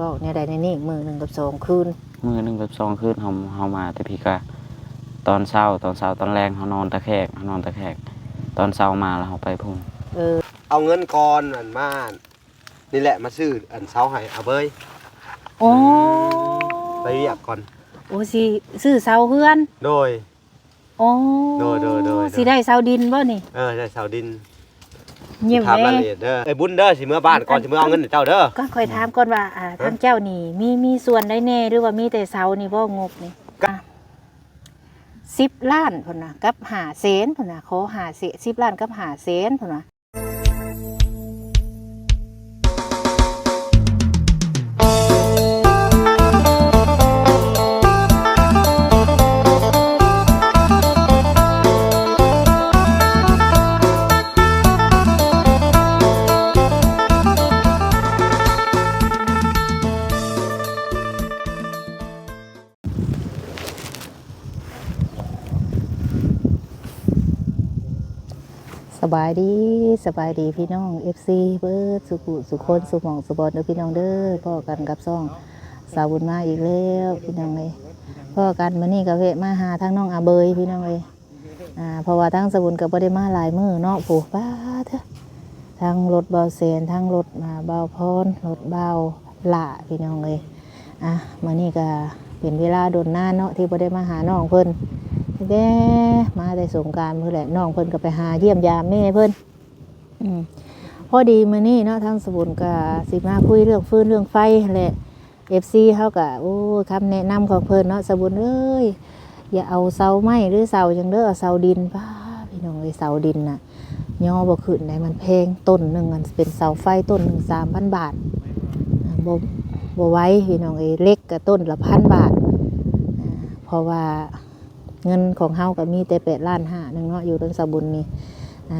บอกเนี่ยได้ในนี่มื้อ1กับ2คืนมื้อ1กับ2คืนเฮามาแต่พี่ก็ตอนเช้าตอนแรงเฮานอนตะแคกตอนเช้ามาแล้วเฮาไปพุ่นเอาเงินก่อนอันมานี่แหละมาซื้ออันเช้าให้เอาเบยโอ้ไปเรียกก่อนโอ้สิซื้อเสาเฮือนโดยโอ้สิได้เสาดินบ่นี่ได้เสาดินเยี่ยมแม่ถามรายละเอียดเด้อไอ้บุญเด้อสิเมื่อบ้านก่อนสิเมื่อเอาเงินให้เจ้าเด้อก็ค่อยถามก่อนว่าทางเจ้านี่มีส่วนได้แน่หรือว่ามีแต่เสานี่บ่งบนี่10 ล้านพุ่นน่ะกับ5แสนพุ่นน่ะขอ5แสน10 ล้านกับ5แสนพุ่นน่ะสบายดีพี่น้อง FC เบิดสุคนสุหม่องสุบอนเด้อพี่น้องเด้อพ่อกันกับซ่องสาวบุญมาอีกแล้วพี่น้องเอ้ยพ่อกันมื้อนี้ก็แวะมาหาทางน้องอาเบยพี่น้องเอ้ยเพราะว่าทางสาวบุญก็บ่ได้มาหลายมื้อเนาะผู้ป้าเถอะทางรถเบาเซนทางรถเบาพรรถเบาหล่าพี่น้องเอ้ยมื้อนี้ก็เป็นเวลาโดนนานเนาะที่บ่ได้มาหาน้องเพิ่นแด่มาได้สงกรานต์เพิ่นแหละน้องเพิ่นก็ไปหาเยี่ยมยามแม่เพิ่นพอดีมื้อนี้เนาะทางสบุญก็สิมาคุยเรื่องฟืนเรื่องไฟแหละ FC เฮาก็โอ้คำแนะนำของเพิ่นเนาะสบุญเอ้ยอย่าเอาเสาไม้หรือเสาจังเด้อเอาเสาดินป้าพี่น้องเอ้ยเสาดินน่ะย่อบ่ขึ้นได้มันแพงต้นนึงมันเป็นเสาไฟต้นนึง 3,000 บาทบ่ไหวพี่น้องเอ้ยเล็กก็ต้นละ 1,000 บาทเพราะว่าเงินของเฮาก็มีแต่8.5 ล้านนึงเนาะอยู่ทางสบุญนี่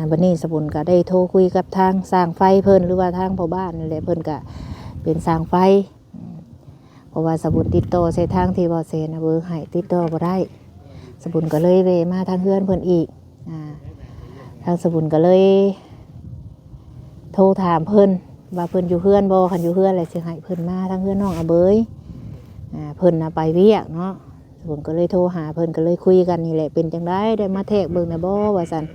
บัดนี้สบุญก็ได้โทรคุยกับทางสร้างไฟเพิ่นหรือว่าทางพ่อบ้านนี่แหละเพิ่นก็เป็นสร้างไฟเพราะว่าสบุญติดต่อใส่ทางที่บ่เซนเบอร์ให้ติดต่อบ่ได้สบุญก็เลยเวมาทางเฮือนเพิ่นอีกทางสบุญก็เลยโทรถามเพิ่นว่าเพิ่นอยู่เฮือนบ่คันอยู่เฮือนแล้วสิให้เพิ่นมาทางเฮือนน้องอาเบยเพิ่นน่ะไปเวียกเนาะผมก็เลยโทรหาเพิ่นก็เลยคุยกันนี่แหละเป็นจังได้มาแทกเบิ่งนะบ่ว่าซั่น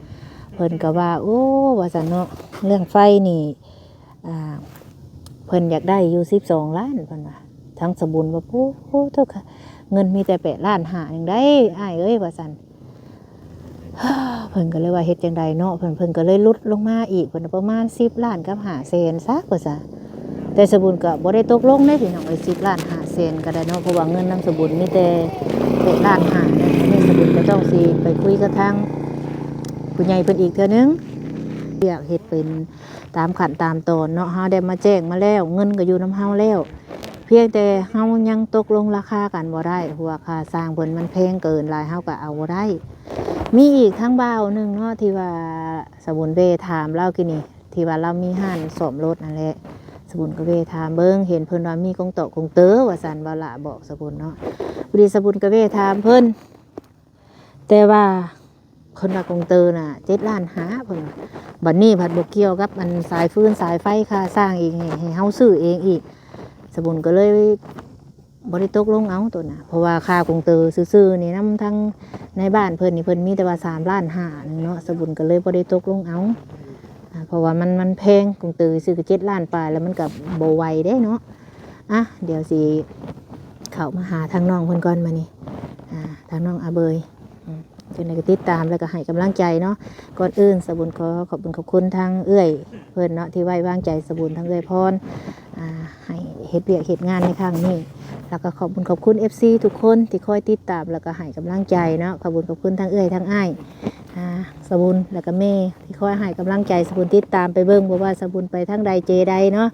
เพิ่นก็ว่าโอ้ว่าซั่นเนาะเรื่องไฟนี่เพิ่นอยากได้อยู่12 ล้านเพิ่นว่าทั้งสบุญว่าโอ้เท่าค่ะเงินมีแต่8.5 ล้านนึงได้อ้ายเอ้ยว่าซั่นเพิ่นก็เลยว่าเฮ็ดจังไดเนาะเพิ่นก็เลยลดลงมาอีกเพิ่นประมาณ10 ล้านกับ5แสนซะว่าซั่นแต่สบุญก็บ่ได้ตกลงเด้พี่น้องไอ้10.5 ล้านก็ได้เนาะเพราะว่าเงินนำสบุญมีแต่8.5 ล้านนี่สบุญก็ต้องสิไปคุยกับทางผู้ใหญ่เพิ่นอีกเทื่อนึงอยากเฮ็ดเป็นตามขั้นตามตอนเนาะเฮาได้มาแจ้งมาแล้วเงินก็อยู่นำเฮาแล้วเพียงแต่เฮายังตกลงราคากันบ่ได้เพราะว่าค่าสร้างเพิ่นมันแพงเกินหลายเฮาก็เอาบ่ได้มีอีกทางบ่าวนึงเนาะที่ว่าสบุญเวถามเรากินนี่ที่ว่าเรามีห้านซ่อมรถนั่นแหละสบุญก็เวถามเบิ่งเห็นเพิ่นว่ามีกงโตะกงเต๋อว่าซั่นว่าละบอกสบุญเนาะพอดีสบุญก็เวถามเพิ่นแต่ว่าคนว่ากงเต๋อน่ะ7.5 ล้านเพิ่นบัดนี้ผัดบ่เกี่ยวกับมันสายฟืนสายไฟค่าสร้างอีกให้เฮาซื้อเองอีกสบุญก็เลยบ่ได้ตกลงเอาตัวน่ะเพราะว่าค่ากงเต๋อซื่อๆนี่นำทั้งในบ้านเพิ่นนี่เพิ่นมีแต่ว่า3.5 ล้านเนาะสบุญก็เลยบ่ได้ตกลงเอาเพราะว่ามันแพงกงเต๋อซื้อก็7 ล้านปลายแล้วมันก็บ่ไหวเด้เนาะเดี๋ยวสิเข้ามาหาทางน้องเพิ่นก่อนมานี่ทางน้องอาเบยจังได๋ก็ติดตามแล้วก็ให้กำลังใจเนาะก่อนอื่นสบุญขอขอบคุณทางเอื้อยเพิ่นเนาะที่ไว้วางใจสบุญทางเอื้อยพรให้เฮ็ดเวียกเฮ็ดงานในครั้งนี้แล้วก็ขอบคุณ FC ทุกคนที่คอยติดตามแล้วก็ให้กำลังใจเนาะขอบคุณทางเอื้อยทางอ้ายสบุญแล้วก็แม่ที่คอยให้กำลังใจสบุญติดตามไปเบิ่งบ่ว่าสบุญไปทางใดเจใดเนาะ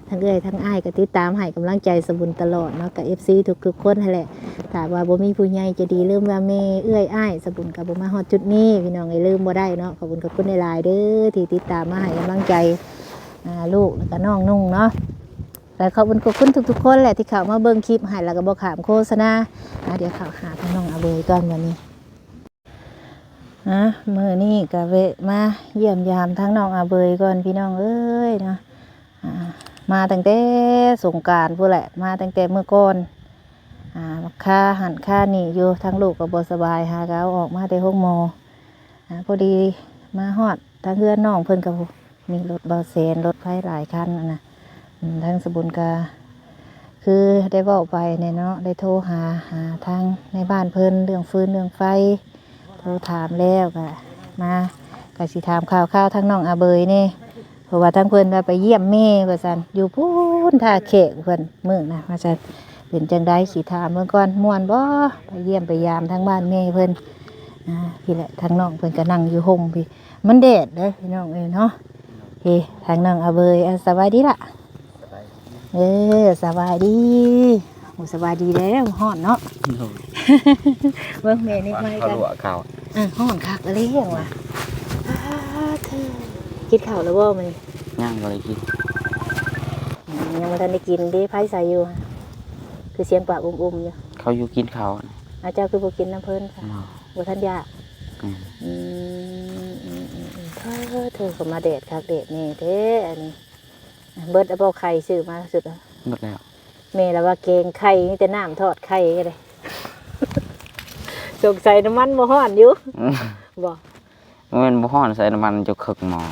ทางเอื้อยทางอ้ายก็ติดตามให้กำลังใจสบุญตลอดเนาะกับ FC ทุกคนนั่นแหละถ้าว่าบ่มีผู้ใหญ่จะดีลืมว่าแม่เอื้อยอ้ายสบุญก็บ่มาฮอดจุดนี้พี่น้องลืมบ่ได้เนาะขอบคุณหลายๆเด้อที่ติดตามมาให้กำลังใจลูกแล้วก็น้องนุ่งเนาะแล้วขอบคุณทุกๆคนแหละที่เข้ามาเบิ่งคลิปให้แล้วก็บ่ขามโฆษณาเดี๋ยวเข้าหาทางน้องอาเบยก่อนวันนี้มื้อนี้ก็แวะมาเยี่ยมยามทางน้องอาเบยก่อนพี่น้องเอ้ยเนาะมาตั้งแต่ สงกรานต์พู้นแหละมาตั้งแต่เมื่อก่อนค่าหันค่านี่อยู่ทั้งลูกก็บ่สบายหาก็เอาออกมาแต่ห้องหมอพอดีมาฮอดทางเพื่อนน้องเพิ่นก็มีรถเบาแสนรถไฟหลายคันนะทั้งสบุญกาคือได้เว้าไปเนี่ยเนาะได้โทรหาทางในบ้านเพิ่นเรื่องฟืนเรื่องไฟโทรถามแล้วก็มาก็สิถามข่าวทางน้องอาเบยนี่เพราะว่าทางเพิ่นว่าไปเยี่ยมแม่ว่าซั่นอยู่พู้นท่าแขกเพิ่นมื้อนะว่าซั่นเป็นจังได๋สิถามเมื่อก่อนม่วนบ่ไปเยี่ยมไปยามทางบ้านแม่เพิ่นพี่แหละทางน้องเพิ่นก็นั่งอยู่ห่มพี่มันแดดเด้อพี่น้องเอ้ยเนาะทางน้องอาเบยสบายดีล่ะสบายดีสบายดีแล้วฮ้อนเนาะเบิ่งแม่นี่มากันข้าวฮ้อนคักอะไรอย่างวะกินข้าวแล้วบ่มื้อนี้ย่างบ่ได้กินยังบ่ทันได้กินเด้ไผใส่อยู่คือเสียงปากอุ้มๆอยู่เขาอยู่กินข้าวอาจารย์คือบ่กินน้ำเพิ่นค่ะบ่ทันยากเธอก็มาเดทคักเดทนี่เด้อันนี้เบิดเอาไข่ซื้อมาสุดแล้วหมดแล้วแม่ละว่าเกงไข่มีแต่น้ำทอดไข่ก็ได้สงสัยน้ำมันบ่ฮ้อนอยู่บ่มันบ่ฮ้อนใส่น้ำมันจะคึกหมอ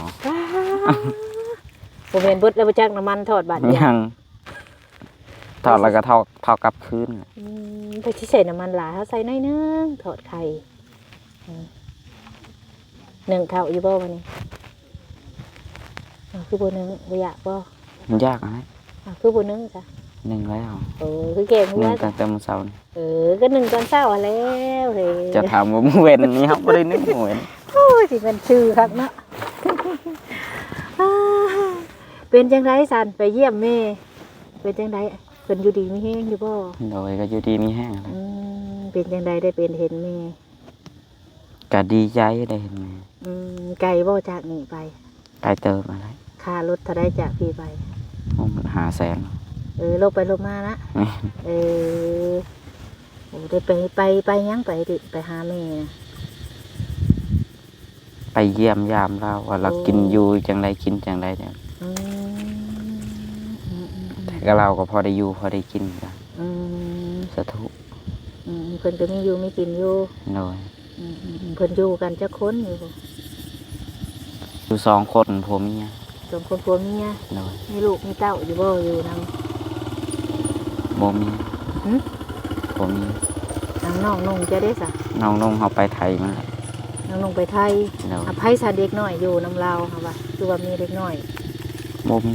บ่แม่นเบิดแล้วบ่จักน้ำมันทอดบาดยังทอดแล้วก็เท่ากลับคืนไปสิใส่น้ำมันหลายเฮาใส่น้อยนึงทอดไข่นึ่งข้าวอยู่บ่มื้อนี้คือบ่นึ่งบ่อยากบ่มันยากไหมคือบ่นึ่งจ้ะนึ่งแล้วคือเก่งนึ่งตั้งแต่มื้อเช้านี่ก็นึ่งตอนเช้าแล้วเฮ้ยจะถามว่ามื้อเว้นนี่ครับบ่ได้นึ่งมื้อเว้นโอ้ยสิมันชื่อคักเนาะเป็นจังได๋ซั่นไปเยี่ยมแม่เป็นจังได๋เพิ่นอยู่ดีมีแฮงอยู่บ่โดยก็อยู่ดีมีแฮงเป็นจังได๋ได้เป็นเห็นแม่ก็ดีใจได้เห็นแม่ไกลบ่จากนี่ไปไกลเติบมาแล้วค่ารถเท่าใดจากพี่ไป500,000ลบไปลบมานะโอ้ได้ไปยังไปหาแม่ไปเยี่ยมยามเราว่าเรากินอยู่จังไดกินจังไดเนี่ยแต่ก็เราก็พอได้อยู่พอได้กินกันสาธุเพิ่นก็มีอยู่มีกินอยู่โดยเพิ่นอยู่กันจักคนอยู่2คนผัวเมีย2คนผัวเมียมีลูกมีเต้าอยู่บ่อยู่นำบ่มีผัวเมียน้องนุ่งจะได้ซะน้องนุ่งเฮาไปไทยมาแล้วน้องนุ่งไปไทยไผซะเด็กน้อยอยู่นำเราค่ะว่าคือว่ามีเด็กน้อยบ่มี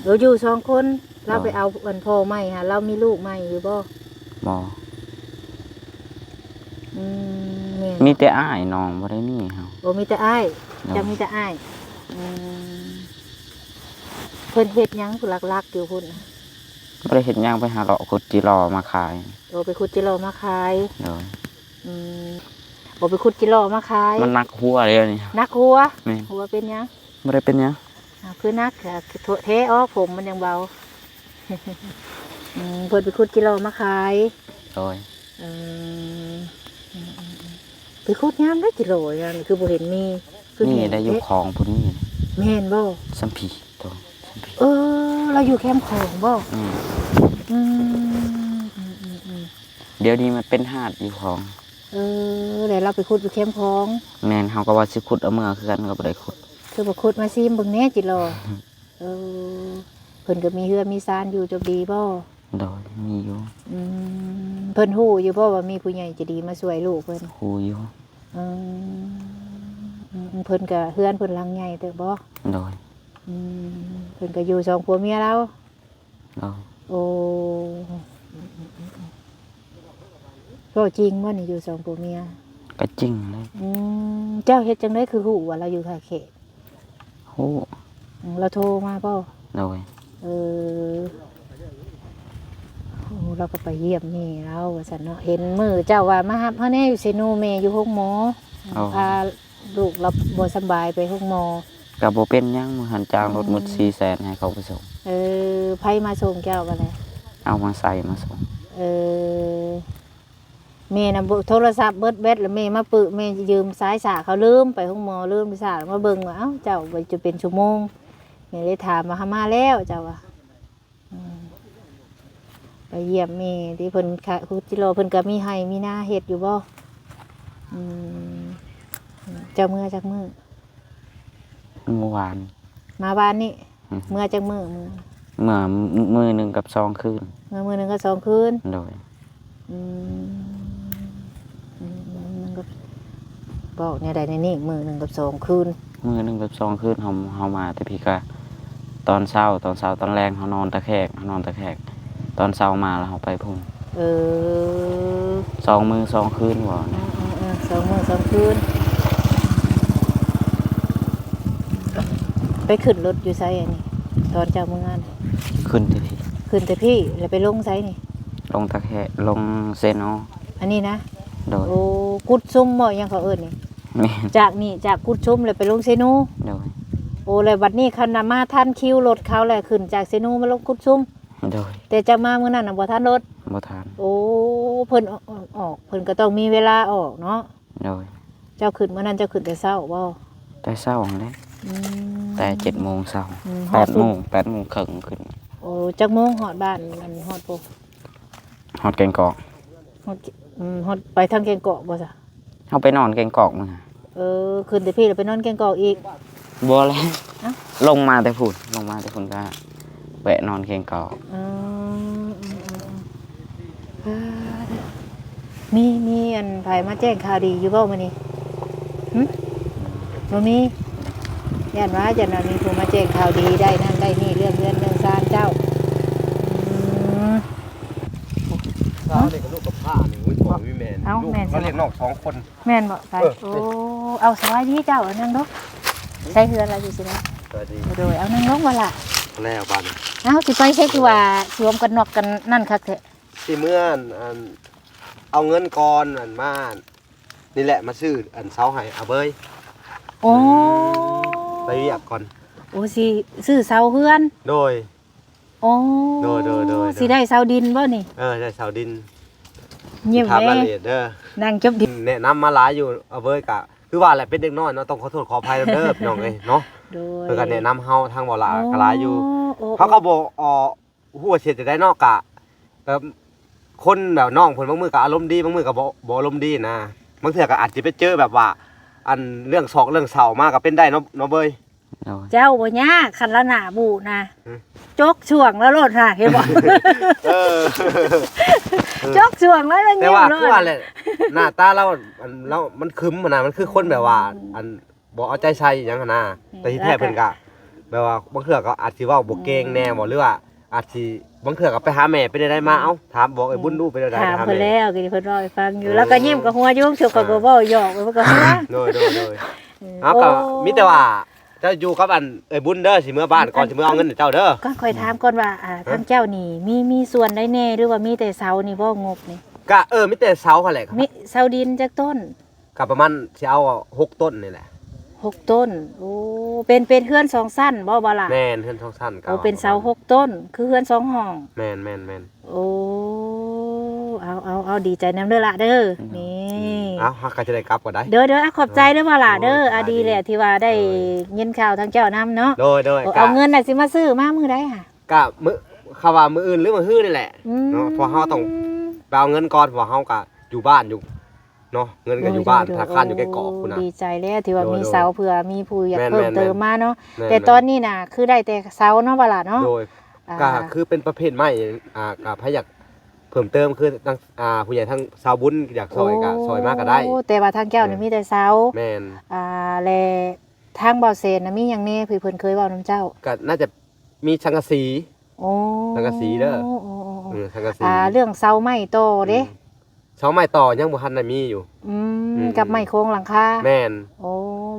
เราอยู่2คนเราไปเอาอันพ่อใหม่ค่ะเรามีลูกใหม่อยู่บ่มีแต่อ้ายน้องบ่ได้มีเฮามีแต่อ้ายจะมีแต่อ้ายเพิ่นเฮ็ดหยังผู้ลักๆอยู่พุ่นบ่ได้เฮ็ดหยังไปหาเลาะขุดจิรอมาขายไปขุดจิรอมาขายไปขุดจิรอมาขายมันนักหัวเลยนี่นักหัวเป็นหยังบ่ได้เป็นหยังคือนักเทออกผมมันยังเบาเพิ่นไปขุดจิรอมาขายไปขุดยามได้จิโร่นั่นคือบ่เห็นมีนี่ได้อยู่ของพุ่นนี่แม่นบ่สัมผีตัวเราอยู่แคมป์ของบ่เดี๋ยวนี้มันเป็นหาดอยู่ของแล้วเราไปขุดอยู่แคมป์ของแม่นเฮาก็ว่าสิขุดเอาเมื่อคือกันก็บ่ได้ขุดคือบ่ขุดมาซิมเบิ่งแน่จิโร่เพิ่นก็มีเฮือมีซานอยู่จบดีบ่โดยมีอยู่เพิ่นฮู้อยู่บ่ว่ามีผู้ใหญ่ใจะดีมาช่วยลูกเพิ่นฮู้อยู่เพิ่นก็เฮือนเพิ่นหลังใหญ่เด้อบ่โดยเพิ่นก็อยู่2ผัวเมียแล้วโอ้ก็จริงว่านี่อยู่2ผัวเมียก็จริงเลยเจ้าเฮ็ดจังได๋คือฮู้ว่าเราอยู่ท่าเขตฮู้เราโทรมาบ่โดยเราก็ไปเยี่ยมนี่เราสันเนาะเห็นมือเจ้าว่ามาฮับเฮาแน่อยู่เซโนเมอยู่ห้องหมอพาลูกเราบ่สบายไปห้องหมอก็บ่เป็นหยังมื้อหันจ้างรถหมด 400,000 ให้เขาไปส่งไผมาส่งเจ้าบ่ได้เอามาใส่มาส่งแม่น่ะโทรศัพท์เบิดแบตแล้วแม่มาปึแม่ยืมสายสาเขาลืมไปห้องหมอลืมสายมาเบิ่งว่าเอ้าเจ้าบ่จะเป็นชั่วโมงแม่เลยถามว่ามาแล้วเจ้าว่า เยี่ยมแม่ที่เพิ่นค่ะคุจิโร่เพิ่นก็มีให้มีนาเฮ็ดอยู่บ่อืมเจ้าเมื่อจักมื้อ เมื่อวาน มาบ้านนี่ อืม เมื่อจักมื้อมื้อ เมื่อมือหนึ่งกับ2 คืน มื้อหนึงก็สองคืน โดย อืมมันก็บอกเนี่ยได้ในนี่มื้อหนึงกับสองคืน มือหนึ่งกับ2 คืนเฮามาแต่พี่ก็ตอนเช้าตอนแรงเฮานอนตะแคกตอนเช้ามาแล้วเฮาไปพุ่ง เออ 2 มื้อ2 คืนบ่ สองมื้อสองคืนไปขึ้นรถอยู่ไสอันนี้ตอนเจ้ามื้องาน ขึ้นที่พี่ ขึ้นแต่พี่แล้วไปลงไสนี่ ลงตะแคกลงเซโน อันนี้นะ โดย โอ้กุดซุ่มบ่ยังเขาเอิ้นนี่ แม่น จากนี่จากกุดซุ่มเลยไปลงเซนู โดย โอ้เลยบัดนี้คันน่ะมาทันคิวรถเขาแหละขึ้นจากเซนูมาลงกุดซุ่ม โดย แต่จะมามื้อนั้นน่ะบ่ทันรถ บ่ทาน โอ้เพิ่นออกเพิ่นก็ต้องมีเวลาออกเนาะ โดย เจ้าขึ้นมื้อนั้นเจ้าขึ้นแต่เช้าบ่ แต่เช้าเลย อืม แต่7 โมงเช้า ฮอด 8 โมง8 โมงครึ่งขึ้น โอ้จักโมงฮอดบ้านอันฮอดปุ๊ ฮอดแกงกอก ฮอดฮอดไปทางแกงเกาะบ่ซะ เฮาไปนอนแกงกอกมื้อ ขึ้นแต่พี่แล้วไปนอนแกงเกาะอีก บ่แล้ว เอ้า ลงมาแต่พุ่นก็แวะนอนแกงกอก อืมมีอันไผมาแจ้งข่าวดีอยู่บ่มื้อนี้หึบ่มีย่านว่ามีผู้มาแจ้งข่าวดีได้นั่นได้นี่เรื่องเงินเรื่องซานเจ้าอืม สาวนี่ก็ลูกกับผ้านี่โอ้ยของวิแมน เอ้า ลูก แม่น เขาเรียกนอก2 คน แม่นบ่ใส่ เออ โอ้เอาสบายดีเจ้าอันนั้นเนาะใส่เฮือนอะไรอยู่สินะ สวัสดี โดยเอานั่งลงมาล่ะ แล้วบ้าน เอาสิไปเช็คว่าสวมกันนอกกันนั่นคักแท้ ที่เมื่อนเอาเงินก่อนมานี่แหละมาซื้อเสาให้อาเบย โอ้ ไปเรียกก่อน โอ้สิซื้อเสาเฮือน โดย โอ้ โดย สิได้เสาดินบ่นี่ ได้เสาดิน เยี่ยม ถาม แม่ รายละเอียดเด้อ นั่งจบดิน แนะนำมาหลายอยู่อาเบยกะคือว่าแหละเป็นเด็กน้อยเนาะต้องขอโทษขออภัยเด้อพี่น้องเอ้ยเนาะ โดย เพิ่นก็แนะนำเฮาทางบ่ละก็หลายอยู่ โอ้ เขาก็บอกหัวเสียจะได้นอกกะแบบคนแบบน้องเพิ่นบางมือก็อารมณ์ดีบางมือก็บ่อารมณ์ดีนะบางเทื่อก็อาจจะไปเจอแบบว่า อันเรื่องศอกเรื่องเศร้ามาก็เป็นได้เนาะเบย โดย เจ้าบ่ยากคันละหน้าบูนะ อืม จกช่วงแล้วโลดค่ะเห็นบ่ เออ จกช่วงแล้วเงี แต่ ยบ ว่า โล คือ ด ว่าแหละหน้าตาเราเรามันคึมนะมันคือคนแบบว่า อันบ่เอาใจใส่หยังหั้นนะแต่ที่แท้เพิ่นก็แบบว่าบางเทื่อก็อาจสิเว้าบ่เก่งแน่บ่หรือว่าอาจสิบางเทื่อก็ไปหาแม่ไปได้มาเอ้าถามบอกไอ้บุญดูไปได้ ถาม หา เพิ่น แม่ แล้วก็เพิ่นเล่าให้ฟังอยู่แล้วก็ยิ้มกับหัวยุ่งสุกก็เว้าหยอกไว้เพิ่นก็หัว โดยเอาก็มีแต่ว่าเจ้าอยู่กับอันไอ้บุญเด้อสิเมื่อบ้านก่อนสิเมื่อเอาเงินให้เจ้าเด้อ ก็ค่อยถามก่อนว่าทางเจ้านี่มีส่วนได้แน่หรือว่ามีแต่เสานี่บ่งบนี่ ก็มีแต่เสาหั่นแหละครับ มีเสาดินจักต้น ก็ประมาณสิเอา6 ต้นนี่แหละ 6 ต้นโอ้เป็นเฮือน2ชั้นบ่ล่ะ แม่นเฮือนทองสั้นก็ โอ้เป็นเสา6 ต้น คือเฮือน2ห้อง แม่น โอ้เอาดีใจนำเด้อล่ะเด้อนี่ เอ้าเฮาก็จะได้กลับก็ได้ เด้อขอบใจเด้อบ่ล่ะเด้อ โอ้ย ดีแหละที่ว่าได้ยินข่าวทางเจ้านำเนาะ โดย เอาเงินน่ะสิมาซื้อมามื้อใดค่ะ ก็มื้อเขาว่ามื้ออื่นหรือมื้อฮื้อนี่แหละ เนาะเพราะเฮาต้อง ไปเอาเงินก่อนเพราะว่าเฮาก็อยู่บ้านอยู่เนาะเงินก็อยู่บ้านธนาคารอยู่ใกล้เกาะพุ่นน่ะ ดีใจแล้วที่ว่า โดย มีเสาเผื่อมีผู้อยาก แม่น เพิ่ม แม่น เติมมาเนาะ ม่ แต่ตอนนี้น่ะคือได้แต่เสาเนาะบ่ล่ะเนาะ โดย อ่า ก็คือเป็นประเภทไม้ก็พอยากเพิ่มเติมคือทางผู้ใหญ่ทางสาวบุญอยากซอยก็ซอยมากก็ได้ โอ้แต่ว่าทางแก้วนี่มีแต่เสา แม่น และทางเบาเซนน่ะมีหยังแน่เพิ่นเคยเว้านำเจ้า ก็น่าจะมีสังกะสี โอ้ สังกะสีเด้อ โสังกะสี เรื่องเสาไม้โตเด้ เสาไม้ต่อยังบ่ทันได้มีอยู่ กับไม้โครงหลังคา แม่น โอ้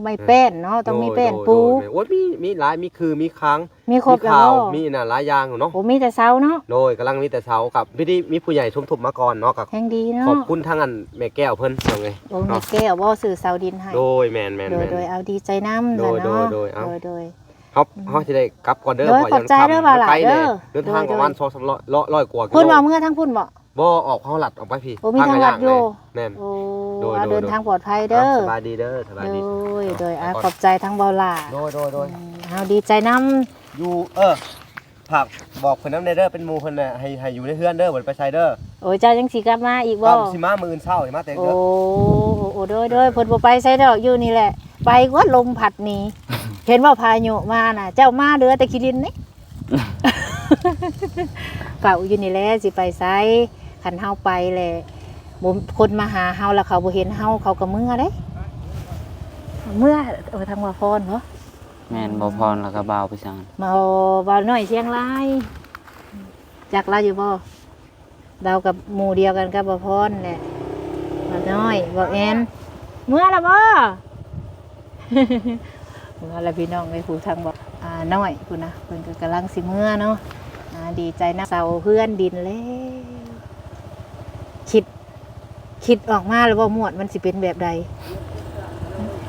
ไม้แป้นเนาะต้องมีแป้นปู โดยโอ้ยมีหลายมีคือมีค้าง มีครบแล้ว ข่าว บ่ มีน่ะหลายอย่างอยู่เนาะ โอ้มีแต่เสาเนาะ โดยกำลังมีแต่เสากับพี่ที่มีผู้ใหญ่ชมทุบมาก่อนเนาะกับ แห่งดีเนาะ ขอบคุณทั้งอันแม่แก้วเพิ่นเอาไง โอ้มี เนาะ แก้วบ่ซื้อเสาดินให้ โดยแม่น โดยเอาดีใจนำ โดย เนาะ โดยเอา โดย เฮาสิได้กลับก่อนเด้อ โดย เพราะยัง ขอบใจเด้อว่าหลาน ไกล เด้อ เดินทางประมาณ โดย 200-300กว่ากิ พุ่น โล ว่าเมื่อทั้งพุ่นบ่ บ่ออกเฮาลัดออกไปพี่ โอ้มีทางลัดอยู่ แม่น โอ้ โดย เดินทางปลอดภัยเด้อ สบายดีเด้อสบายดี โดยขอบใจทั้งเบาหล่า โดย เอาดีใจนำ อยู่ ผักบอกเพิ่นนำเด้อเป็นหมู่เพิ่นน่ะให้อยู่ในเฮือนเด้อบ่ไปไสเด้อ โอ้ยเจ้ายังสิกลับมาอีกบ่ สิมามื้ออื่นเช้าสิมาแต่ โอ้ เด้อ โอ้เด้อเพิ่นบ่ไปไสดอกอยู่นี่แหละ ไปก็ลมพัดหนี เห็นว่าพายุมาน่ะ เจ้ามาเหลือแต่ขี้ดินนี่ เฝ้าอยู่นี่แหละสิไปไสคันเฮาไปแหละบ่คนมาหาเฮาแล้วเขาบ่เห็นเฮาเขาก็เมื่อเด้เมื่อทางว่าพรบ่ แม่นบ่พรแล้วก็บ่าวไปสั่ง มาบ่าวน้อยเชียงรายจักเราอยู่บ่เรากับหมู่เดียวกันกับบ่าวพรแหละบ่าวน้อยบ่าวแอนเมื่อละบ่ เมื่อละพี่น้องไอ้ผู้ทางบ่น้อยพุ่นนะเพิ่นก็กำลังสิเมื่อเนาะดีใจนะเสาเพื่อนดินแล้วคิดออกมาแล้วว่าหมวดมันสิเป็นแบบใด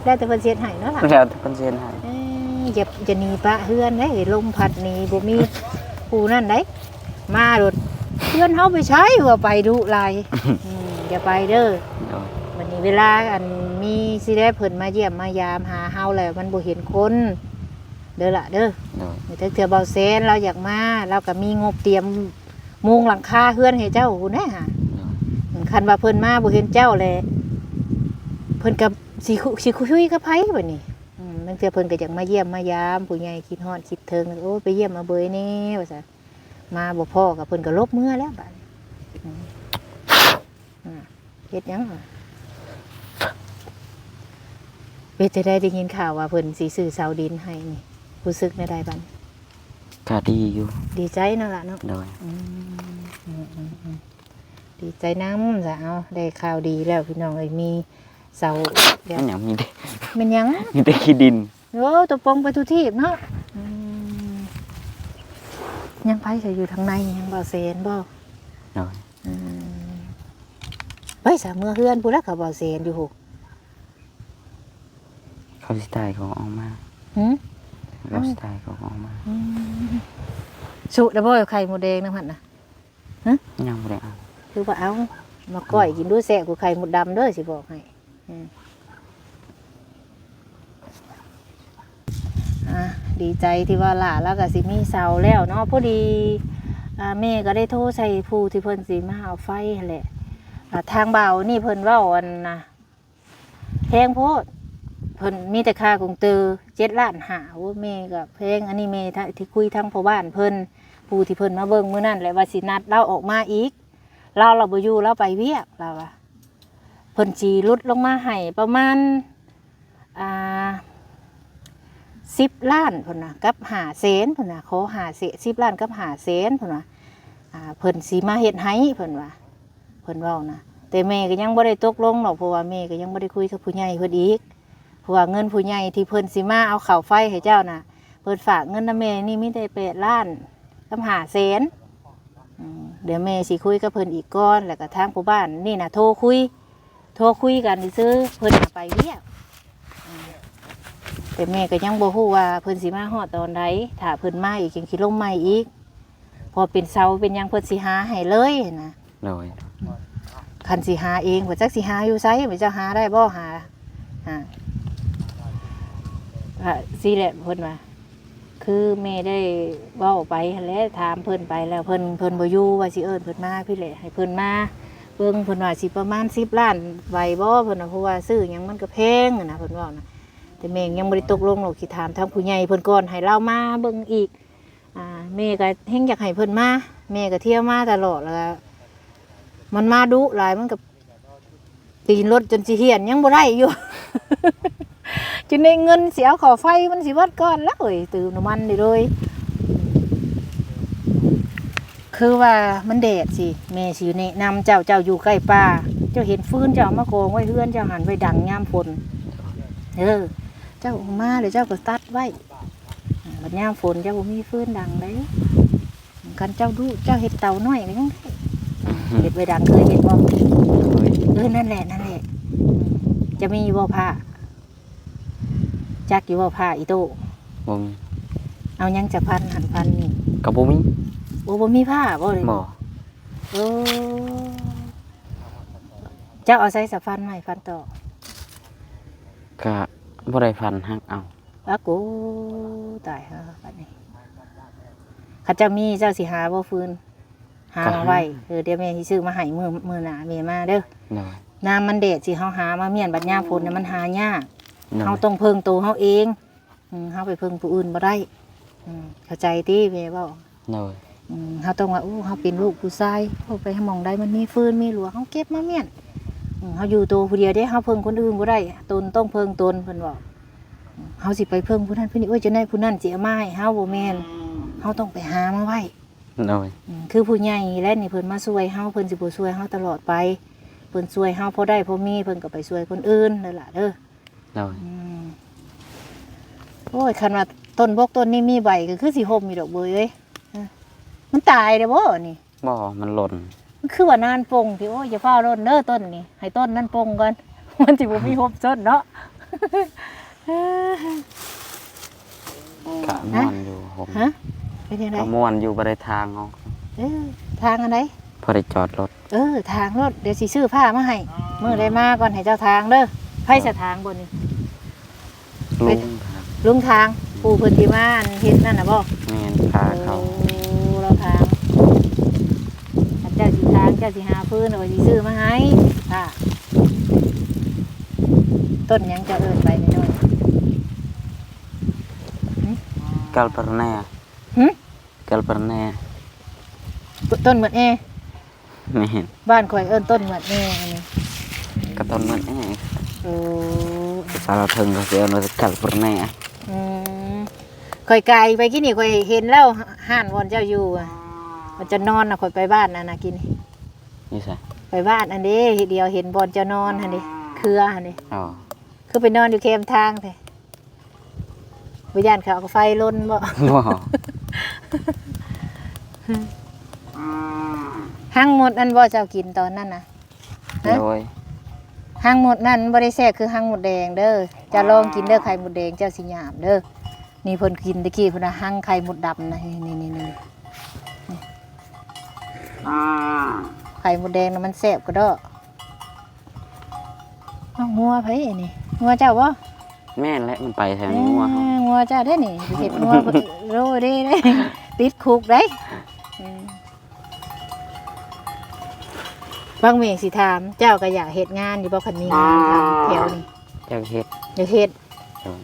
ได้แต่เพิ่นเสียให้เนาะล่ะ แล้วแต่เพิ่นเซ็นให้ อย่าจะหนีปะเฮือนได้ลมพัดหนีบ่มีผู้นั่นได้มาโดดเพื่อนเฮาไปใช้ว่าไปดุหลาย อย่าไปเด้อ โดย วันนี้เวลาอันมีสิได้เพิ่นมาเยี่ยมมายามหาเฮาแล้วมันบ่เห็นคนเด้อล่ะเด้อ โดย มีแต่เทื่อเบาเซนเราอยากมาเราก็มีงบเตรียมมุงหลังคาเฮือนให้เจ้าหูแน่หะ โดย คันว่าเพิ่นมาบ่เห็นเจ้าแลเพิ่นก็สิคุยกับไผบัดนี้มันเทื่อเพิ่นก็อยากมาเยี่ยมมายามผู้ใหญ่คิดฮอดคิดถึงโอ้ไปเยี่ยมมาเบยแน่ว่าซั่นมาบ่พอก็เพิ่นก็ลบมือแล้วบัดนี้เฮ็ดหยังเวทจะได้ยินข่าวว่าเพิ่นสิซื้อเสาดินให้นี่รู้สึกในใดบัด ก็ดีอยู่ ดีใจนั่นล่ะเนาะ โดย ดีใจน้ำจ้ะเอาได้ข่าวดีแล้วพี่น้องเอ้ยมีเสาเดี๋ยว มันหยังมีแต่ มันยัง มีแต่ขี้ดิน โอ้ตัวปงไปทุกที่เนาะยังไปจะอยู่ทางในยังบ่เซนบ่ โดย ไปสามเมื่อเฮือนผู้รักเขาบ่เซนอยู่หก เขาสิตายเขาออกมา หืม เขาสิตายเขาออกมา สุแล้วบ่ไข่หมูแดงนำหั่นน่ะ ยังบ่ได้เอา คือว่าเอามาก้อยกินดูแซ่บกว่าไข่หมดดำเด้อสิบอกให้ดีใจที่ว่าหล่าแล้วก็สิมีเสาแล้วเนาะพอดีแม่ก็ได้โทรใส่ผู้ที่เพิ่นสิมาเอาไฟหั่นแหละทางเบานี่เพิ่นเว้าอันน่ะแพงโพดเพิ่นมีแต่ค่ากงตือ7 ล้านหาว่าแม่ก็แพงอันนี้แม่ที่คุยทางพ่อบ้านเพิ่นผู้ที่เพิ่นมาเบิ่งมื้อนั้นแหละว่าสินัดเราออกมาอีกเราบ่อยู่เราไปเวียกเราว่าเพิ่นสิลดลงมาให้ประมาณ10 ล้านเพิ่นน่ะกับ5 แสนเพิ่นน่ะขอ5 แสน10 ล้านกับ5 แสนเพิ่นว่าเพิ่นสิมาเฮ็ดให้เพิ่นว่าเพิ่นเว้านะแต่แม่ก็ยังบ่ได้ตกลงหรอกเพราะว่าแม่ก็ยังบ่ได้คุยกับผู้ใหญ่เพิ่นอีกเพราะว่าเงินผู้ใหญ่ที่เพิ่นสิมาเอาข้าวไฟให้เจ้าน่ะเพิ่นฝากเงินนำแม่นี่มีแต่8 ล้านกับ5 แสนเดี๋ยวแม่สิคุยกับเพิ่นอีกก่อนแล้วก็ทางผู้บ้านนี่น่ะโทรคุยกันซื่อเพิ่นไปเวียกแต่แม่ก็ยังบ่ฮู้ว่าเพิ่นสิมาฮอดตอนใดถ้าเพิ่นมาอีกจังสิลงใหม่อีกพอเป็นเสาเป็นหยังเพิ่นสิหาให้เลยนะ โดย คันสิหาเองว่าจักสิหาอยู่ไสว่าจะหาได้บ่หาสิแหละเพิ่นว่าคือแม่ได้เว้าไปหั่นแหละถามเพิ่นไปแล้วเพิ่นบ่อยู่ว่าสิเอิ้นเพิ่นมาพี่แหละให้เพิ่นมาเบิ่งเพิ่นว่าสิประมาณ10 ล้านไหวบ่เพิ่นว่าเพราะว่าซื้อหยังมันก็แพงนะเพิ่นเว้านะแต่แม่ยังบ่ได้ตกลงหรอกสิถามทางผู้ใหญ่เพิ่นก่อนให้เรามาเบิ่งอีกแม่ก็แฮงอยากให้เพิ่นมาแม่ก็เที่ยวมาตลอดแล้วมันมาดุหลายมันก็ตีนรถจนสิเหียนยังบ่ได้อยู่ จนได้เงินสิเอาเข้าไฟมันสิเบิดก่อนแล้วเอ้ยตื่มน้ำมันนี่เลยคือว่ามันแดดสิแม่สิอยู่แนะนำเจ้าอยู่ใกล้ป่าเจ้าเห็นฟืนเจ้ามากองไว้เฮือนเจ้าหันไว้ดังยามฝนเจ้าออกมาเลยเจ้าก็ตัดไว้บัดยามฝนเจ้าบ่มีฟืนดังเลยกันเจ้าดูเจ้าเห็ดเต่าน้อยนี่เห็ดไว้ดังเคยเห็ดบ่นั่นแหละจะมีบ่ผ้าจักอยู่บ่ผ้าอีโต้ บ่มี เอายังจะพันหันพันนี่ ก็บ่มี บ่มีผ้าบ่เลย บ่ เจ้าเอาใส่สะฟันใหม่ฟันต่อ ก็บ่ได้ฟันหักเอา อากูตายฮะบัดนี้ เขาเจ้ามีเจ้าสิหาบ่ฟืนหามาไว้เดี๋ยวแม่สิซื้อมาให้มื้อหน้าแม่มาเด้อ โดย น้ำมันเดดสิเฮาหามาเมียนบัดยามฝนเนี่ยมันหายาก โดย เฮาต้องเพิ่งตัวเฮาเองเฮาไปเพิ่งผู้อื่นบ่ได้เข้าใจติแม่เว้า โดย เฮาต้องว่าเฮาเป็นลูกผู้ชายเฮาไปหาหม่องใดมันมีฟืนมีหลัวเฮาเก็บมาเมียนเฮาอยู่ตัวผู้เดียวเด้เฮาเพิ่งคนอื่นบ่ได้ตนต้องเพิ่งตนเพิ่นบอกเฮาสิไปเพิ่งผู้นั้นผู้นี้จะได้ผู้นั้นสิเอามาให้เฮาบ่แม่นเฮาต้องไปหามาไว้ โดย คือผู้ใหญ่และนี่เพิ่นมาช่วยเฮาเพิ่นสิบ่ช่วยเฮาตลอดไปเพิ่นช่วยเฮาพอได้พอมีเพิ่นก็ไปช่วยคนอื่นนั่นล่ะเด้อ โดย โอ้ยคันว่าต้นบกต้นนี้มีใบก็คือสิห่มอยู่ดอกเบยเอ้ยมันตายเด้อบ่นี่ บ่มันหล่น มันคือว่านานปงที่โอ้ยอย่าฟ้าวร่นเด้อต้นนี่ให้ต้นนั้นปงก่อน มันสิบ่มีห่มต้นเนาะ กะม่วนอยู่ผม ฮะเป็นจังได๋ กะม่วนอยู่บ่ได้ทางเอา ทางอันใด พอได้จอดรถ ทางรถเดี๋ยวสิซื้อผ้ามาให้มื้อใดมาก่อนให้เจ้าทางเด้อไผสทางบ่นี่ ลุง ลุงทางปู่เพิ่นที่มาอันเฮ็ดนั่นน่ะบ่ แม่นพาเขา เราทางเจ้าสิทางเจ้าสิหาพื้นเอาสิซื้อมาให้ค่ะต้นหยังจะเอิ้นไปน้อย กัลปรแน่ หึ กัลปรแน่ ต้นเหมือนแอ แม่น บ้านข่อยเอิ้นต้นเหมือนแออันนี้ กะต้นมันแอ้ โอ้ สารถึงก็สิเอามากัลปรแน่ ข่อยไกลไปกินนี่ข่อยเห็นแล้วห่านวอนเจ้าอยู่อะมันจะนอนน่ะข่อยไปบ้านน่ะนะกินนี่ นี่ใช่ ไปบ้านอันนี้เดียวเห็นบอนเจะนอนอันนี้เครืออันนี้ อ๋อ คือไปนอนอยู่แคมทางแท้วิญญาณเขาเอาไฟลนบ่ บ่ ห้างหมดนั่นบ่เจ้ากินตอนนั้นนะ โดย ห้างหมดนั่นบ่ได้แซ่บคือห้างหมดแดงเด้อจะลองกินเด้อไข่หมดแดงเจ้าสิหยามเด้อนี่เพิ่นกินตะกี้เพิ่นน่ะห้างไข่หมดดำนะนี่ไข่หมดแดงน่ะมันแซ่บกว่าเด้องัวไผนี่งัวเจ้าบ่ แม่นและมันไปแถวนี้ว่า งัวเจ้าเด้อนี่ไปเฮ็ดงัวโรเด้ติดคุกได้บางเมฆสิถามเจ้าก็อยากเฮ็ดงานอยู่บ่คันมีงานทำแถวนี้ อยากเฮ็ด อยากเฮ็ด โดย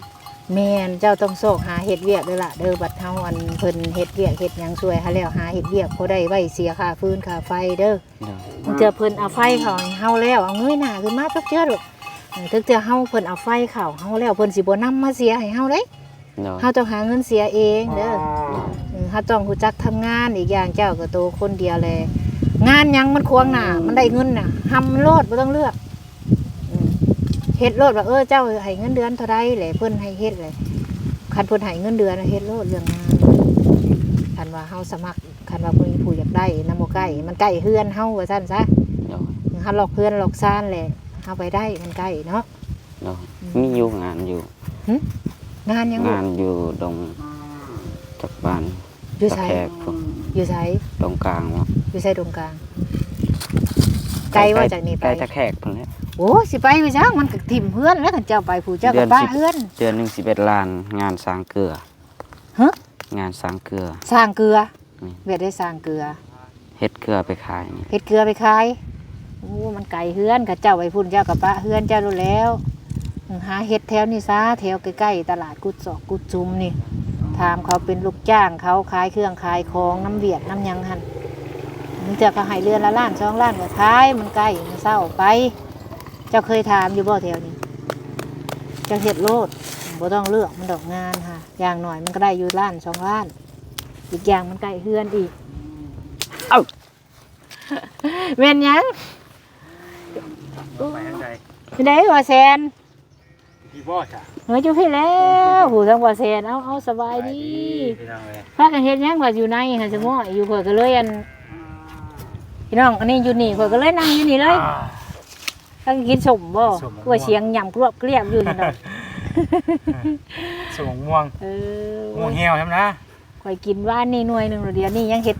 แม่นเจ้าต้องโศกหาเฮ็ดเวียกเด้อล่ะเด้อบัดเฮาอันเพิ่นเฮ็ดเวียกเฮ็ดหยังช่วยหาแล้วหาเฮ็ดเวียกพอได้ไว้เสียค่าฟืนค่าไฟเด้อ โดย มันเทื่อเพิ่นเอาไฟเข้าให้เฮาแล้วเอาเงยหน้าขึ้นมาจักเทื่อลูกถึงเทื่อเฮาเพิ่นเอาไฟเข้าเฮาแล้วเพิ่นสิบ่นำมาเสียให้เฮาเด้ โดย เฮาต้องหาเงินเสียเองเด้อเฮาต้องรู้จักทำงานอีกอย่างเจ้าก็โตคนเดียวแลงานหยังมันควงหน้ามันได้เงินน่ะทำโลดบ่ต้องเลือกเฮ็ดโลดว่าเจ้าให้เงินเดือนเท่าใดแหละเพิ่นให้เฮ็ดเลยคันเพิ่นให้เงินเดือนเฮ็ดโลดเรื่องงานคันว่าเฮาสมัครคันว่าเพิ่นผู้อยากได้นำบ่ใกล้มันใกล้เฮือนเฮาว่าซั่นซะ โดย เฮาหลอกเพื่อนหลอกซ่านแหละเฮาไปได้มันใกล้เนาะ โดยมีอยู่งานอยู่ งานยังบ่ งานอยู่ดงจักบ้าน อยู่ ตะ ไส แคกพวก อยู่ไส ตรงกลางวะ อยู่ไสตรงกลางไกลว่าจากนี้ไป ใกล้ตะแคกพุ่นแหละ โอ้สิไปไปจังมันก็ทิ่มเพื่อนแล้วคันเจ้าไปผู้เจ้าก็ป้าเพื่อน เดือนหนึง11ล้านงานสร้างเกลือ ฮะ งานสร้างเกลือ สร้างเกลือ นี่ เวียดได้สร้างเกลือ เฮ็ดเกลือไปขายนี่ เฮ็ดเกลือไปขายโอ้มันไกลเฮือนกับเจ้าไปพุ่นเจ้ากับป้าเฮือนเจ้ารู้แล้วหาเฮ็ดแถวนี้ซะแถวใกล้ๆตลาดกุดศอกกุดจุมนี่ถามเขาเป็นลูกจ้างเขาขายเครื่องขายของน้ำเวียดน้ำหยังหั่นมันจะก็ให้เรือนละล้าน2 ล้านก็ขายมันใกล้มันเศร้าไป เจ้าเคยถามอยู่บ่แถวนี้เจ้าเฮ็ดโลดบ่ต้องเลือกมันดอกงานค่ะอย่างหน่อยมันก็ได้อยู่ล้าน2 ล้านอีกอย่างมันใกล้เฮือนอีก เอ้า แม่นหยัง ไปทางใด พี่ได้ว่าแซน พี่บ่จ้ะ เฮ้ยอยู่พี่แล้วหูทั้งว่าแซนเอาสบายดี พี่น้องเอ้ย พากันเฮ็ดหยังว่าอยู่ในหาสมออยู่ข่อยก็เลยอันพี่น้องอันนี้อยู่นี่ข่อยก็เลยนั่งอยู่นี่เลยตั้งกินสมบ่กลัวเสียงหย่ำกรอบเกลียบอยู่นั่นดอก สมม่วง ม่วงเหี่ยวใช่ไหมนะ ข่อยกินว่านนี่หน่วยหนึงแล้วเดี๋ยวนี้ยังเฮ็ด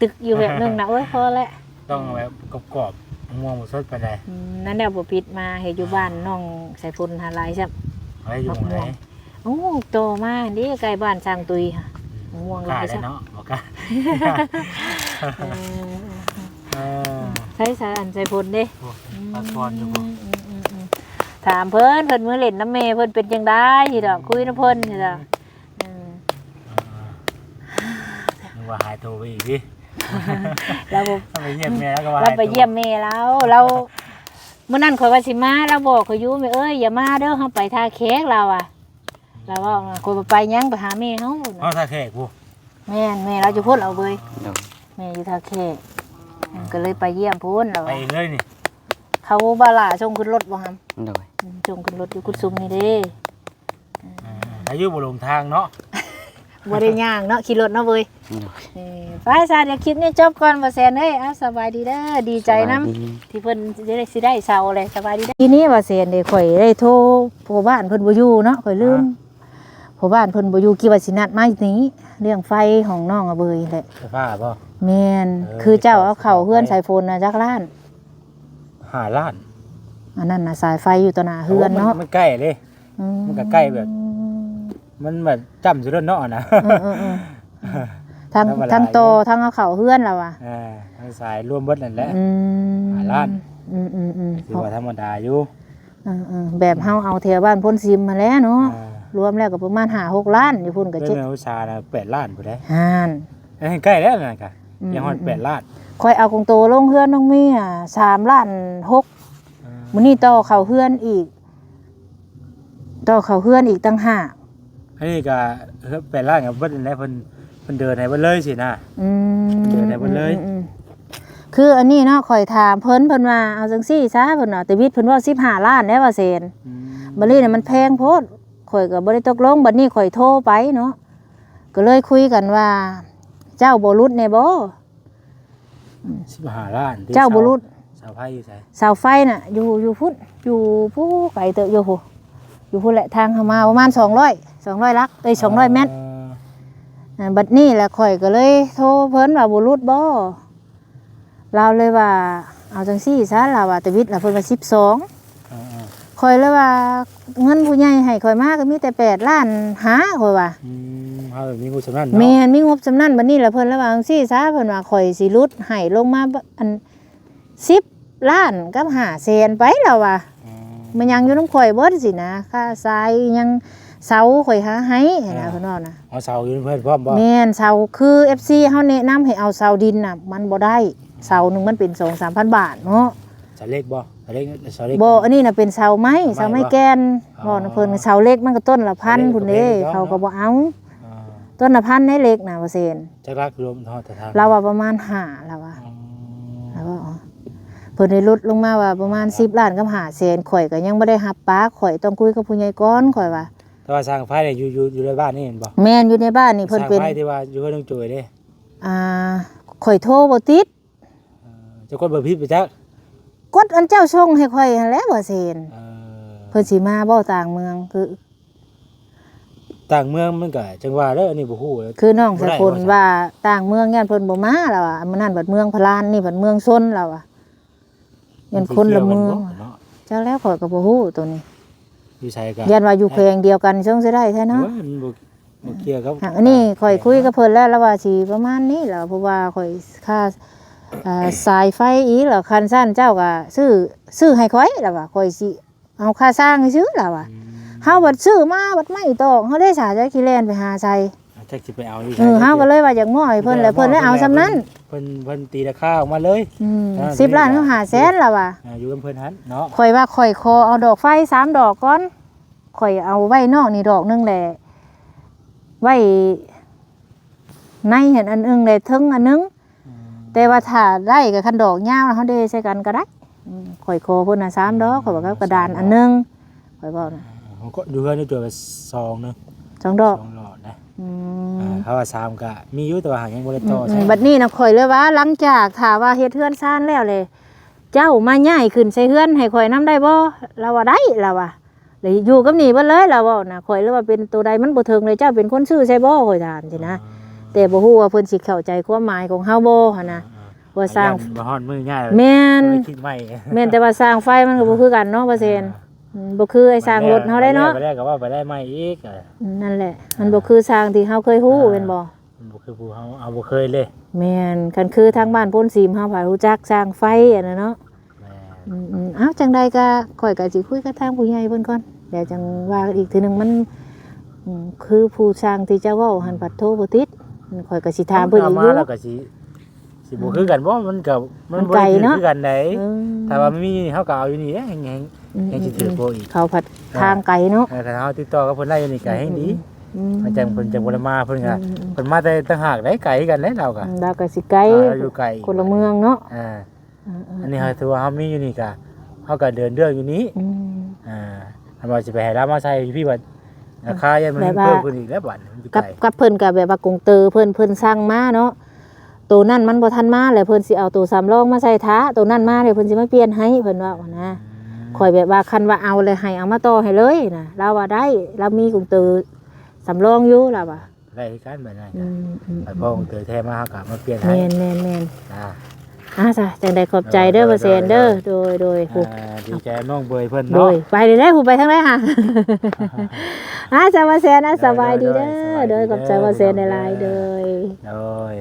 ตึกๆอยู่แบบนึงนะโอ้ยพอแล้ว ต้องแบบกรอบๆม่วงหมดสดไปเลย นั่นแหละบ่ผิดมาเฮ็ดอยู่บ้านน้องสายฝนหาหลายซับ อะไรอยู่ไหน โอ้โตมานี่ใกล้บ้านสร้างตุยค่ะ ม่วงห กล้า ลาย ได้ ซะ เนาะบ่กล้า เออ เออ ใช้สารอันใส่พลเด้ โอ้ปัดพรอยู่บ่ ถามเพิ่นมื้อเล่นน้ำเมเพิ่นเป็นจังได๋สิดอกคุยนำเพิ่นสิดอก นึกว่าหายตัวไปอีกดิ เราบ่ ถ้าไปเยี่ยมแม่แล้วก็ว่า เราไปเยี่ยมแม่แล้วเรามื้อนั้นข่อยว่าสิมาเราบอกข่อยอยู่แม่เอ้ยอย่ามาเด้อเฮาไปท่าแขกเราอ่ะเราว่าข่อยบ่ไปหยังไปหาแม่เฮา เอาถ้าแขกผู้ แม่เราจะพูดเอาเบย โดย แม่อยู่ท่าแขกก็เลยไปเยี่ยมพูนเรา ไปเองเลยนี่ เขาบาล่าส่งขึ้นรถบ่ฮัม โดย ส่งขึ้นรถอยู่กุดซุมนี่เด้ อายุบ่ลงทางเนาะ บ่ได้ย่างเนาะขี่รถเนาะเบย โดย ไปซะเดี๋ยวคลิปนี้จบก่อนบ่แซนเอ้ยสบายดีเด้อดีใจนํ สบายดี ที่เพิ่นสิได้เซาเลยสบายดีเด้อทีนี้ว่าแซนเด้ข่อยได้โทรผู้บ้านเพิ่นบ่อยู่เนาะข่อยลืมผู้บ้านเพิ่นบ่อยู่กี่ว่าสินัดมาอยู่นี้เรื่องไฟของน้องอะเบยแหละ ไฟฟ้าบ่ แม่นคือเจ้าเอาเข้าเฮือนสายโฟนน่ะจักล้าน 5 ล้าน อันนั้นน่ะสายไฟอยู่ต่อหน้าเฮือนเนาะ มันใกล้เลย มันก็ใกล้แบบ มันแบบจำสุดเนาะนะ ทาง ธรรมดา ทางโตทางเอาเข่าเฮือนแล้วอ่ะ ทางสายรวมเบิดนั่นแหละ หาล้าน ถือว่าธรรมดาอยู่ แบบเฮาเอาแถวบ้านพ้นซิมมาแล้วเนาะ อ่าร วมแล้วก็ประมาณ5-6 ล้านอยู่พุ่นก็ เรื่องอุตสาห์นะ8 ล้านผู้ใด ห่าน ใกล้แล้วนั่นค่ะยังฮอด8 ล้าน ค่อยเอากงโตลงเฮือนน้องเมีย3.6 ล้านมื้อนี้ต่อเข้าเฮือนอีกต่อเข้าเฮือนอีกตั้ง5 อันนี้ก็8 ล้านกับเบิดนั่นแหละเพิ่นเดินให้เบิดเลยสินะ เดินได้เบิดเลย คืออันนี้เนาะข่อยถามเพิ่นว่าเอาจังซี่ซะเพิ่นว่าแต่วิทย์เพิ่นว่า15 ล้านแล้วว่าเซน บัดนี้น่ะมันแพงโพดข่อยก็บ่ได้ตกลงบัดนี้ข่อยโทรไปเนาะก็เลยคุยกันว่า เจ้าบ่รุดแน่บ่ 15 ล้านที่ เจ้าบ่รุด สาวไผอยู่ไส เสาไฟน่ะอยู่พุ่นอยู่ผู้ไกลเตอะอยู่ผู้อยู่พุ่นแหละทางเข้ามาประมาณ200ลัก200 เมตรบัดนี้แหละข่อยก็เลยโทรเพิ่นว่าบ่รุดบ่เราเลยว่าเอาจังซี่ซะเราว่าแต่วิทย์ล่ะเพิ่นว่า12ข่อยเลยว่าเงินผู้ใหญ่ให้ข่อยมาก็มีแต่8 ล้านหาข่อยว่า เฮามีงูสำนัน แม่ เนาะ นมีงบจำนั้นบัดนี้ล่ะเพิ่นเลยว่าจังซี่ซะเพิ่นว่าข่อยสิรุดให้ลงมาอัน10 ล้านกับ5แสนไปแล้วว่ามันยังอยู่นำข่อยเบิดสินะค่าทรายยังเสาข่อยหาให้นะเพิ่นว่านะ เอาเสาอยู่เพิ่นพร้อมบ่ แม่นเสาคือ FC เฮาแนะนำให้เอาเสาดินน่ะมันบ่ได้เสาหนึงมันเป็น 2-3,000 บาทเนาะ เสาเล็กบ่เสาเล็กเสาเล็ก บ่อันนี้น่ะเป็นเสาไม้เสาไม้แกน อ๋อ บ่นะเพิ่นเสาเล็กมันก็ต้นละพันพุ่นเด้ เล็กๆ เขาก็บ่เอา อ่า ต้นละพันในเล็กน่ะว่าเซน จักรักรวมทอดแต่ทาง เราว่าประมาณ5แล้วว่าแล้วว่าอ๋อเพิ่นได้ลดลงมาว่าประมาณ10 ล้านกับ5แสนข่อยก็ยังบ่ได้รับปากข่อยต้องคุยกับผู้ใหญ่ก่อนข่อยว่า แต่ว่าสร้างไฟเนี่ยอยู่ในบ้านนี่เห็นบ่ แม่นอยู่ในบ้านนี่ ส เพิ่น ร้าง เป็น ไฟที่ว่าอยู่เพิ่นต้องจ่วยเด้ อ่าข่อยโทรบ่ติด จะกดเบอร์ผิดไปจัก กดอันเจ้าส่งให้ข่อยหั่นแหล้วว่าเซน เออ เพิ่นสิมาบ่ต่างเมืองคือ ต่างเมืองมันก็จังว่าเด้ออันนี้บ่ฮู้เลย คือน้องสกุลว่าต่างเมืองย่านเพิ่นบ่มาแล้วอ่ะมื้อนั้นบัดเมืองพะลานนี่บัดเมืองซนแล้วอ่ะย่านคนละเมือง เนาะ จักแล้วข่อยก็บ่ฮู้ตัวนี้ อยู่ไสก็ ย่านว่าอยู่แขวงเดียวกันซ่งสิได้แท้เนาะ ว่ามันบ่เกี่ยวกับ อันนี้ข่อยคุยกับเพิ่นแล้วว่าสิประมาณนี้แหละเพราะว่าข่อยค่าสายไฟอีกแล้วคันซั่นเจ้าก็ซื้อให้ข่อยแล้วว่าข่อยสิเอาค่าสร้างให้ซื้อแล้วว่าเฮาบัดซื้อมาบัดไม่ตอกเฮาได้สาจะขี้แล่นไปหาใส่ จักสิไปเอาอยู่ไส เฮาก็เลยว่าอยากง้อให้เพิ่นแล้วเพิ่นได้เอาซำนั้น เพิ่นตีราคาออกมาเลย 10 ล้านกับ5แสนแล้วว่ะ อยู่กับเพิ่นหันเนาะ ข่อยว่าข่อยขอเอาดอกไฟ3ดอกก่อนข่อยเอาไว้นอกนี่ดอกนึงแหละไว้ในเห็นอันนึงแหละถึงอันนึงแต่ว่าถ้าได้ก็คันดอกยาวเฮาได้ใช้กันก็ได้ข่อยขอเพิ่นน่ะ3ดอกข่อยว่ากับกระดานอันนึงข่อยบอกนะ ผมก็ดูเพิ่นจ่วยไป2นึง 2ดอก 2หลอดนะเขาว่า3ก็มีอยู่แต่ว่าหายังบ่ได้ต่อใช่ บัดนี้น่ะข่อยเลยว่าหลังจากถ้าว่าเฮ็ดเฮือนซ่านแล้วเลยเจ้ามาย้ายขึ้นใส่เฮือนให้ข่อยนำได้บ่เราว่าได้เราว่าเลยอยู่กับนี่เบิดเลยเราเว้าน่ะข่อยเลยว่าเป็นตัวใดมันบ่ถึงเลยเจ้าเป็นคนซื้อใช่บ่ข่อยถามสินะแต่บ่ฮู้ว่าเพิ่นสิเข้าใจความหมายของเฮาบ่หั่นนะว่าสร้าง บ่ฮอดมือง่าย แม่น คิดใหม่ แม่นแต่ว่าสร้างไฟมันก็บ่คือกันเนาะเปอร์เซ็นต์บ่คือไอ้สร้างรถเฮาได้เนาะ ไปได้ก็ว่าไปได้ใหม่อีก นั่นแหละมันบ่คือสร้างที่เฮาเคยฮู้แม่นบ่ บ่คือผู้เฮาเอาบ่เคยเลย แม่นคันคือทางบ้านโพ้นซีมเฮาผารู้จักสร้างไฟอันนั้นเนาะ แม่ อ้าวจังใดก็ข่อยก็สิคุยกับทางผู้ใหญ่เพิ่นก่อนเดี๋ยวจังว่ากันอีกทีหนึงมันคือผู้สร้างที่เจ้าเว้าหันปัดโทบ่ติดข่อยก็สิถามเพิ่นอีก มา อยู่ แล้วก็สิบ่คือกันบ่มันก็มันบ่ ไกล ได้ เนาะ คือกันได เออ ถ้าว่ามีเฮาก็เอาอยู่นี่แหงยังสิถือโปรอีก เขาผัดทางไกลเนาะ ถ้าเฮาติดต่อกับเพิ่นได้อยู่นี่ก็แฮงดี มันจังเพิ่นจังบ่ได้มาเพิ่นก็ อืม เพิ่นมาแต่ต่างหากได้ไกลกันเด้เราก็ เราก็สิไกล เราอยู่ไกล คนละเมืองเนาะ อันนี้เฮาถือว่าเฮามีอยู่นี่ก็เฮาก็เดินเรื่องอยู่นี้ อืม ถ้าว่าสิไปให้เรามาใช้พี่ว่าราคายังมัน แบบว่า เพิ่มขึ้นอีกแล้วบัดมันอยู่ กับ ไกล กับเพิ่นก็แบบว่ากงเตอเพิ่นสร้างมาเนาะตัวนั่นมันบ่ทันมาแล้วเพิ่นสิเอาตัวสำรองมาใส่ท้าตัวนั่นมาแล้วเพิ่นสิมาเปลี่ยนให้เพิ่นว่านะข่อยแบบว่าคันว่าเอาเลยให้เอามาต่อให้เลยนะเราว่าได้เรามีกงเตอสำรองอยู่ล่ะว่า ได้คือกันแบบนั้น อืม ไปพ่อของเธอแท้มาเฮาก็มาเปลี่ยน แม่ ให้ น อ่า จ้ะจังใดขอบใจเด้อบ่แซนเด้อโดยผู้ ดีใจน้องเบยเพิ่น โด เนาะ ยไปเลยได้ผู้ไปทางไหนค่ะ จะมาแซนสบายดีเด้อโดยขอบใจมาแซนในไลน์โดย โดย